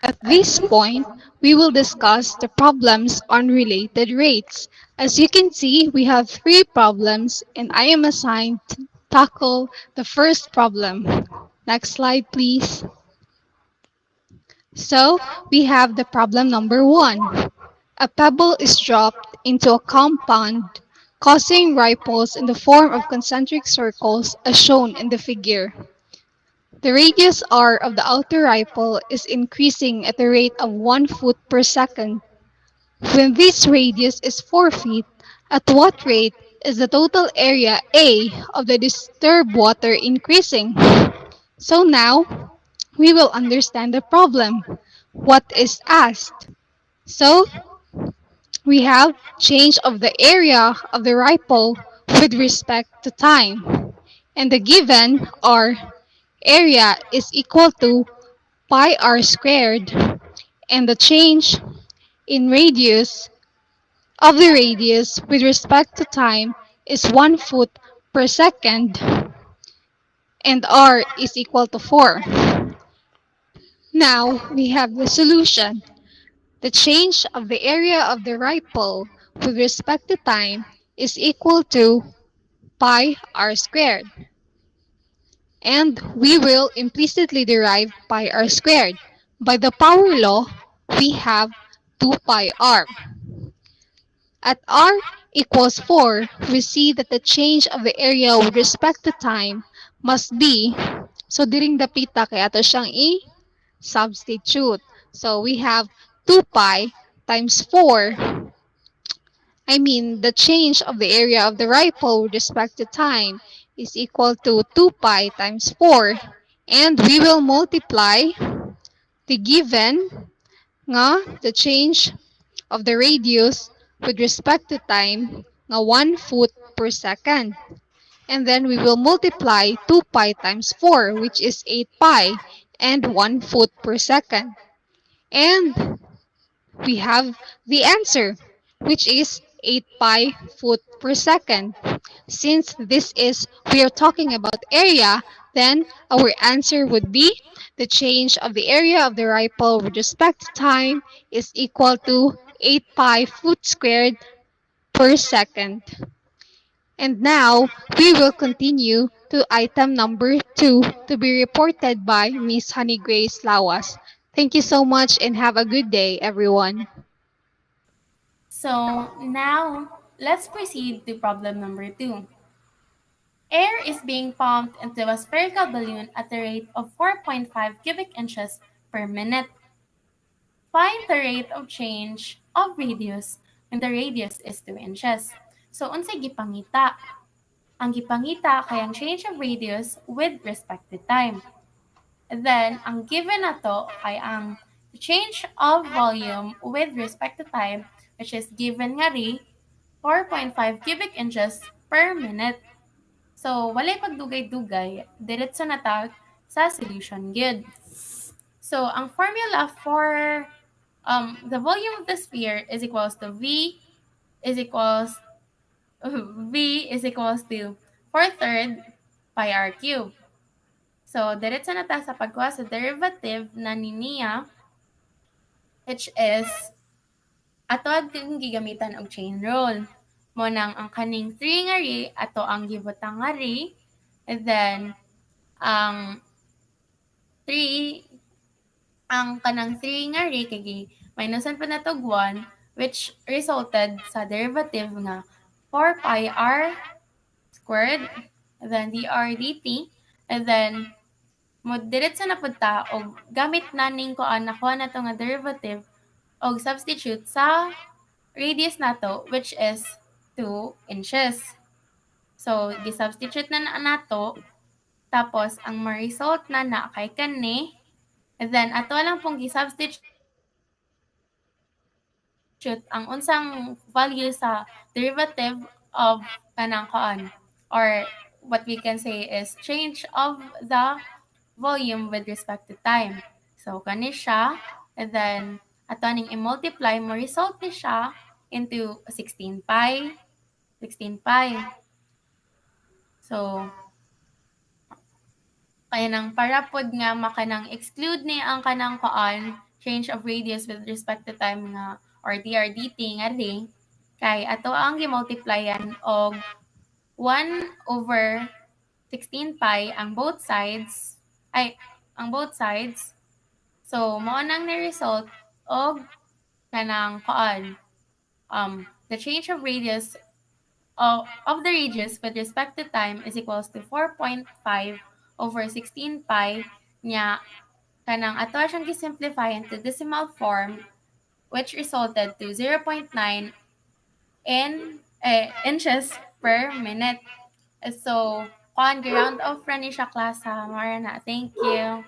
At this point, we will discuss the problems on related rates. As you can see, we have three problems and I am assigned to tackle the first problem. Next slide, please. So, we have the problem number 1. A pebble is dropped into a compound, causing ripples in the form of concentric circles as shown in the figure. The radius r of the outer ripple is increasing at a rate of 1 foot per second. When this radius is 4 feet, at what rate is the total area A of the disturbed water increasing? So now, we will understand the problem. What is asked? So, we have change of the area of the ripple with respect to time. And the given r area is equal to pi r squared, and the change in radius of the radius with respect to time is 1 foot per second, and r is equal to 4. Now we have the solution. The change of the area of the ripple with respect to time is equal to pi r squared. And we will implicitly derive pi r squared. By the power law, we have 2 pi r. At r equals 4, we see that the change of the area with respect to time must be, so diring dapita kaya ato siyang i-substitute. So we have 2 pi times 4. The change of the area of the ripple with respect to time is equal to 2 pi times 4. And we will multiply the given nga the change of the radius with respect to time nga 1 foot per second. And then we will multiply 2 pi times 4, which is 8 pi, and 1 foot per second. And we have the answer, which is 8 pi foot per second. Since we are talking about area, then our answer would be the change of the area of the ripple with respect to time is equal to 8 pi foot squared per second. And now, we will continue to item number 2 to be reported by Miss Honey Grace Lawas. Thank you so much and have a good day, everyone. So now, let's proceed to problem number 2. Air is being pumped into a spherical balloon at a rate of 4.5 cubic inches per minute. Find the rate of change of radius when the radius is 2 inches. So, unsay gipangita? Ang gipangita kay ang change of radius with respect to time. Then, ang given nato ay ang change of volume with respect to time, which is given nga ri 4.5 cubic inches per minute. So, walay pagdugay-dugay, diretso na ta sa solution gyud. So, ang formula for the volume of the sphere is equals to is equals V is equals to 4/3 pi r cube. So, diretso na ta sa pagkuha sa derivative na niya, which is ato ang gigamitan og chain rule. Mo nang ang kaning 3 nga ri, ato ang gibutang nga ri, and then ang 3 ang kanang 3 nga ri kay minusan pa natog 1, which resulted sa derivative nga 4 pi r squared, and then dr dt, and then mo diretso na pud ta og gamit naning kuan nakuha nato nga derivative og substitute sa radius nato, which is 2 inches. So, gi-substitute na nato, tapos ang ma-result na kay kani, and then ato lang pong gi-substitute ang unsang value sa derivative of kanang kuan, or what we can say is change of the volume with respect to time. So, kani siya, and then ato ning i-multiply, mo result ni siya into 16 pi. 16 pi. So, kaya nang para pod nga makanang exclude ni ang kanang kuan change of radius with respect to time nga or DRDT nga rin kay ato ang gimultiplyan og 1 over 16 pi ang both sides ay ang both sides. So mao nang ni result og kanang kuan the change of radius of the radius with respect to time is equals to 4.5 over 16 pi nya kanang ato siyang gisimplify into decimal form which resulted to 0.9 inches per minute. So, kuan round off ra ni siya klase. Mara na. Thank you.